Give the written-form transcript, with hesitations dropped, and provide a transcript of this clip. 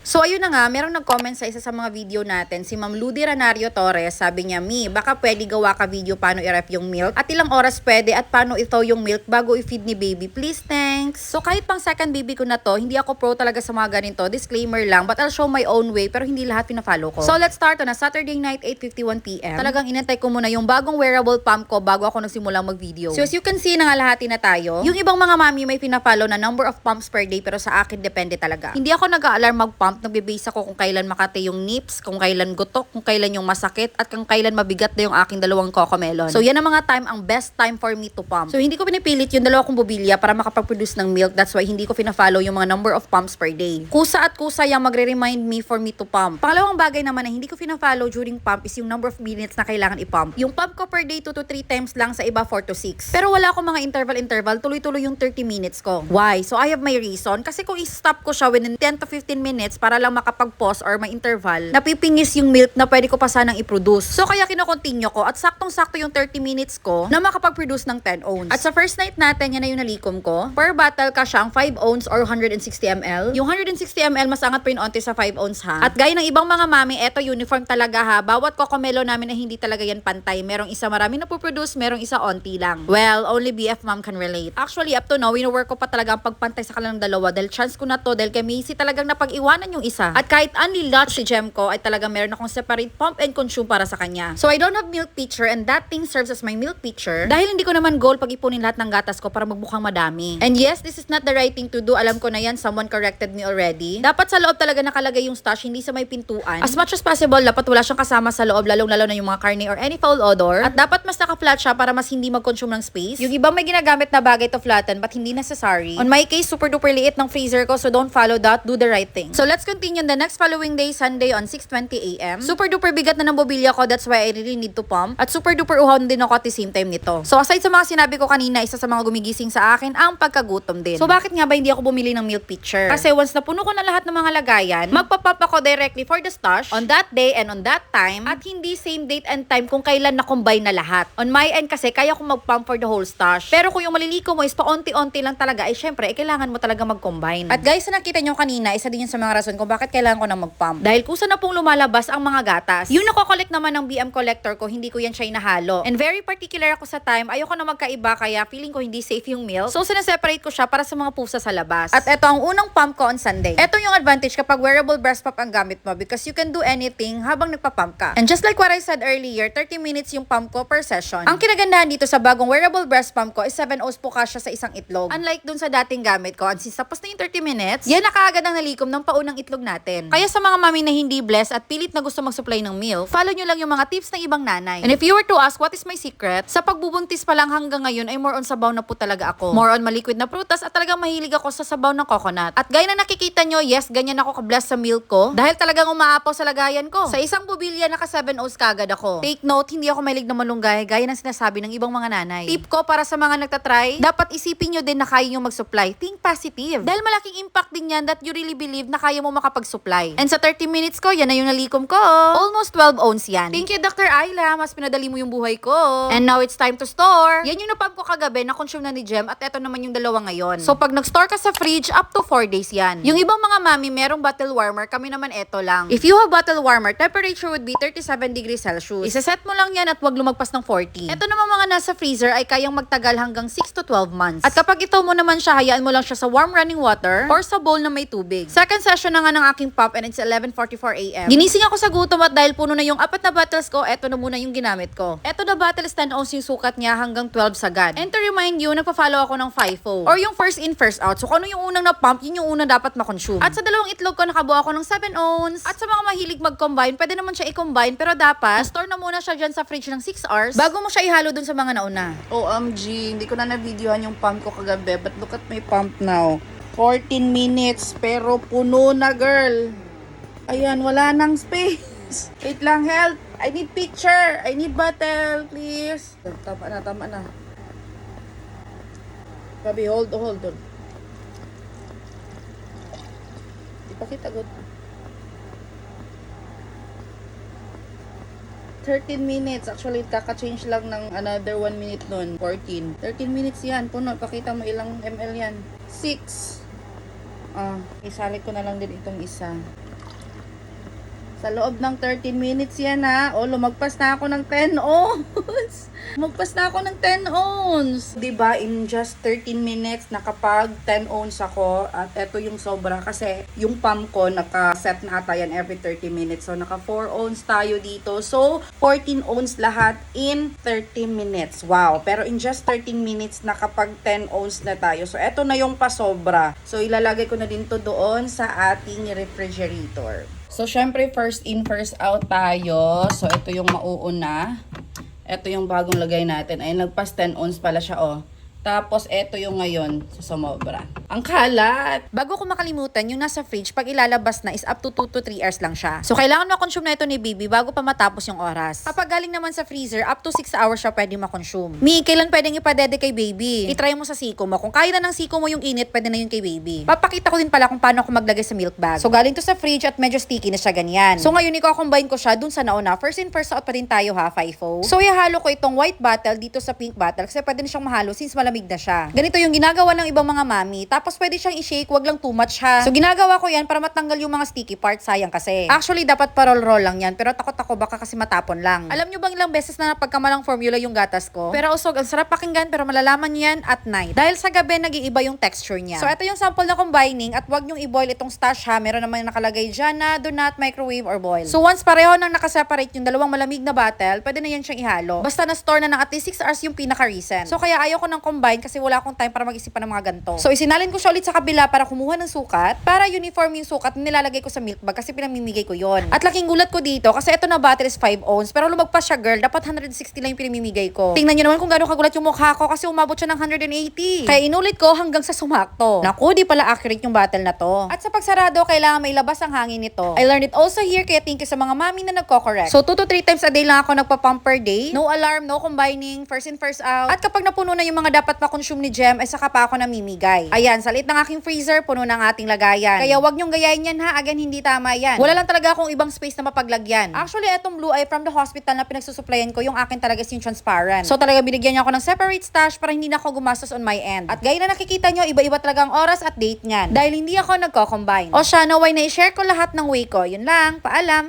So ayun na nga, merong nag-comment sa isa sa mga video natin, si Ma'am Ludi Ranario Torres. Sabi niya, Mi, baka pwede gawa ka video paano i-ref yung milk at ilang oras pwede at paano ito yung milk bago i-feed ni baby. Please, thanks. So kahit pang second baby ko na to, hindi ako pro talaga sa mga ganito. Disclaimer lang, but I'll show my own way pero hindi lahat pina-follow ko. So let's start on a Saturday night, 8:51 PM. Talagang inantay ko muna yung bagong wearable pump ko bago ako nagsimulang mag-video. So as you can see, nangalahati na tayo. Yung ibang mga mami may pina-follow na number of pumps per day pero sa akin depende talaga. Hindi ako nag-a-alarm mag-pump, nagbe-base ako kung kailan makate yung nips, kung kailan gutok, kung kailan yung masakit, at kung kailan mabigat na yung aking dalawang cocomelon. So yan ang mga time, ang best time for me to pump. So hindi ko pinipilit yung dalawa kong bobilya para makapag-produce ng milk. That's why hindi ko fina-follow yung mga number of pumps per day. Kusa at kusa yung magre-remind me for me to pump. Pangalawang bagay naman na hindi ko fina-follow during pump is yung number of minutes na kailangan i-pump. Yung pump ko per day 2 to 3 times lang, sa iba 4 to 6. Pero wala akong mga interval, tuloy-tuloy yung 30 minutes ko. Why? So I have my reason. Kasi kung i-stop ko siya within 10 to 15 minutes para lang makapag-pause or may interval, napipingis yung milk na pwede ko pa sanang i-produce. So kaya kino-continue ko at saktong-sakto yung 30 minutes ko na makapag-produce ng 10 ounce. At sa first night natin, yan na yung nalikom ko. Per bottle ka siyang 5 ounce or 160 ml. Yung 160 ml mas angat pa yun onti sa 5 ounce ha. At gaya ng ibang mga mami, eto uniform talaga ha. Bawat cocomelon namin na hindi talaga yan pantay. Merong isa marami na po-produce, merong isa onti lang. Well, only BF mom can relate. Actually, up to now, wino-work ko pa talaga ang pagpantay sa kanilang dalawa dahil chance ko na to dahil kay Macy talagang napag-iwanan yung isa. At kahit unli-latch si Gem ko, ay talagang meron akong separate pump and consume para sa kanya. So I don't have milk pitcher and that thing serves as my milk pitcher dahil hindi ko naman goal pag ipunin lahat ng gatas ko para magmukhang madami. And yes, this is not the right thing to do. Alam ko na yan, someone corrected me already. Dapat sa loob talaga nakalagay yung stash, hindi sa may pintuan. As much as possible, dapat wala siyang kasama sa loob, lalong-lalo na yung mga karne or any foul odor. At dapat mas naka-flat siya para mas hindi mag-consume ng space. Yung ibang may ginagamit na bagay to flatten but hindi necessary. On my case, super duper liit ng freezer ko, so don't follow that. Do the right thing. So let's continue the next following day, Sunday on 6:20 AM. Super duper bigat na ng bobilya ko, that's why I really need to pump. At super duper uhaw din ako at the same time nito. So aside sa mga sinabi ko kanina, isa sa mga gumigising sa akin ang pagkagutom din. So bakit nga ba hindi ako bumili ng milk pitcher? Kasi once na puno ko na lahat ng mga lagayan, magpa-pump ako directly for the stash on that day and on that time, at hindi same date and time kung kailan na-combine na lahat. On my end kasi, kaya ko mag-pump for the whole stash. Pero kung yung maliliko mo is paunti-unti lang talaga, ay syempre, kailangan mo talaga mag-combine. At guys, na nakita nyo kanina, isa din yun sa mga rason kung bakit kailangan ko na mag-pump. Dahil kusa na pong lumalabas ang mga gatas. Yung nako-collect naman ng BM collector ko, hindi ko yan siya inahalo. And very particular ako sa time, ayoko na magkaiba, kaya feeling ko hindi safe yung milk. So, sineseparate ko siya para sa mga pusa sa labas. At eto ang unang pump ko on Sunday. Eto yung advantage kapag wearable breast pump ang gamit mo because you can do anything habang nagpa-pump ka. And just like what I said earlier, 30 minutes yung pump ko per session. Ang kinagandahan dito sa bagong wearable breast pump ko is 7 ounce po kasya sa isang itlog. Unlike dun sa dating gamit ko, and since tapos na yung 30 minutes, yan na kaagad ang nalikom ng paunang itlog natin. Kaya sa mga mami na hindi blessed at pilit na gusto mag-supply ng milk, follow nyo lang yung mga tips ng ibang nanay. And if you were to ask what is my secret, sa pagbubuntis pa lang hanggang ngayon ay more on sabaw na po talaga ako. More on maliquid na prutas at talagang mahilig ako sa sabaw ng coconut. At gaya na nakikita nyo, yes, ganyan ako ka-bless sa milk ko dahil talagang umaapaw sa lagayan ko. Sa isang bubilya, naka 7 ounce kagad ako. Take note, hindi ako mahilig na malunggay gaya ng sinasabi ng ibang mga nanay. Tip ko para sa mga nagtatry, dapat isipin nyo din na kaya nyo mag-supply. Think positive. Dahil malaking impact din yan that you really believe na kaya mo makapag-supply. And sa 30 minutes ko, yan na yung nalikom ko. Almost 12 ounce yan. Thank you, Dr. Ayla. Mas pinadali mo yung buhay ko. And now it's time to store. Yan yung napump ko kagabi, na-consume na ni Jem, at eto naman yung dalawa ngayon. So pag nag-store ka sa fridge, up to 4 days yan. Yung ibang mga mami, merong bottle warmer. Kami naman eto lang. If you have bottle warmer, temperature would be 37 degrees Celsius. Isa-set mo lang yan at wag lumagpas ng 40. Eto naman mga nasa freezer ay kayang magtagal hanggang 6 to 12 months. At kapag ito mo naman siya, hayaan mo lang siya sa warm running water or sa bowl na may tubig. Second session na nga ng aking pump and it's 11:44 AM. Ginising ako sa gutom at dahil puno na yung 4 na bottles ko, eto na muna yung ginamit ko. Eto na bottles 10 ounce yung sukat niya hanggang 12 sagad. And to remind you, nagpa-follow ako ng FIFO or yung first in first out. So kung ano yung unang na pump, yun yung unang dapat ma-consume. At sa dalawang itlog ko, nakabuo ako ng 7 ounce. At sa mga mahilig mag-combine, pwede naman siya i-combine pero dapat store na muna siya dyan sa fridge ng 6 hours bago mo siya ihalo dun sa mga nauna. OMG, hindi ko na na-videohan yung pump ko kagabi, but look at my pump now. 14 minutes, pero puno na, girl. Ayan, wala nang space. Wait lang, help. I need picture. I need bottle, please. Tama na, tama na. Sabi, hold on. Ipakita ko. 13 minutes. Actually, kaka-change lang ng another 1 minute nun. 14. 13 minutes yan. Puno. Pakita mo ilang ml yan. 6. Isali ko na lang din itong isa. Sa loob ng 13 minutes yan ha. O, lumagpas na ako ng 10 ons. Lumagpas na ako ng 10 ons. Diba, in just 13 minutes, nakapag 10 ons ako. At eto yung sobra kasi yung pump ko, naka-set na ata yan every 30 minutes. So, naka 4 ons tayo dito. So, 14 ons lahat in 30 minutes. Wow. Pero in just 13 minutes, nakapag 10 ons na tayo. So, eto na yung pasobra. So, ilalagay ko na din to doon sa ating refrigerator. So, syempre, first in, first out tayo. So, ito yung mauuna. Ito yung bagong lagay natin. Ay, nagpas 10 ons pala siya, oh. Tapos, ito yung ngayon sa sumobra. Ang kalat! Bago ko makalimutan, yung nasa fridge, pag ilalabas na is up to 2 to 3 hours lang siya. So, kailangan makonsume na ito ni baby bago pa matapos yung oras. Kapag galing naman sa freezer, up to 6 hours siya pwede makonsume. Mi, kailan pwedeng ipadede kay baby? I-try mo sa siko mo. Kung kaya na ng siko mo yung init, pwede na yun kay baby. Papakita ko din pala kung paano ako maglagay sa milk bag. So, galing to sa fridge at medyo sticky na siya ganyan. So, ngayon, i-combine ko siya dun sa nauna. First in, first out pa din tayo ha, FIFO. So, ihalo ko itong white bottle dito sa pink bottle kasi pwede na siyang mahalo since malamig na siya. Ganito yung ginagawa ng ibang mga mami. Tapos pwede siyang i-shake, wag lang too much ha. So ginagawa ko yan para matanggal yung mga sticky parts, sayang kasi. Actually dapat parol-roll lang yan, pero takot ako baka kasi matapon lang. Alam nyo bang ilang beses na napagkamalang formula yung gatas ko? Pero usog, ang sarap pakinggan pero malalaman yan at night. Dahil sa gabi nag-iiba yung texture niya. So ito yung sample na combining at wag nyong i-boil itong stash ha. Meron naman yung nakalagay dyan na do not microwave or boil. So once pareho nang nakaseparate yung dalawang malamig na bottle, pwede na yan siyang ihalo. Basta na-store na ng at least 6 hours yung pinaka-recent. So kaya ayaw ko ng combine kasi wala akong time para mag-isipan ng mga ganito. So, isinalin ko siya ulit sa kabila para kumuha ng sukat, para uniform yung sukat na nilalagay ko sa milk bag kasi pinamimigay ko yon. At laking gulat ko dito kasi ito na bottle is 5 ounce, pero lumagpas siya girl, dapat 160 lang yung pinamimigay ko. Tingnan niyo naman kung gaano kagulat yung mukha ko kasi umabot siya ng 180. Kaya inulit ko hanggang sa sumakto. Naku, di pala accurate yung bottle na to. At sa pagsarado, kailangan may labas ang hangin nito. I learned it also here kaya thank you sa mga mami na nagko-correct. So, 2 to 3 times a day lang ako nagpa-pump per day. No alarm, no combining, first in, first out. At kapag napuno na yung mga dapat ma-consume ni Jem, ay saka pa ako namimigay. Ayan, sa liit ng aking freezer, puno ng ating lagayan. Kaya wag nyong gayahin yan ha, again, hindi tama yan. Wala lang talaga akong ibang space na mapaglagyan. Actually, etong blue ay from the hospital na pinagsusuplayan ko, yung akin talaga is yung transparent. So talaga binigyan niya ako ng separate stash para hindi na ako gumastos on my end. At gaya na nakikita nyo, iba-iba talaga ang oras at date niyan. Dahil hindi ako nagko-combine. O siya, naway na i-share ko lahat ng way ko. Yun lang, paalam.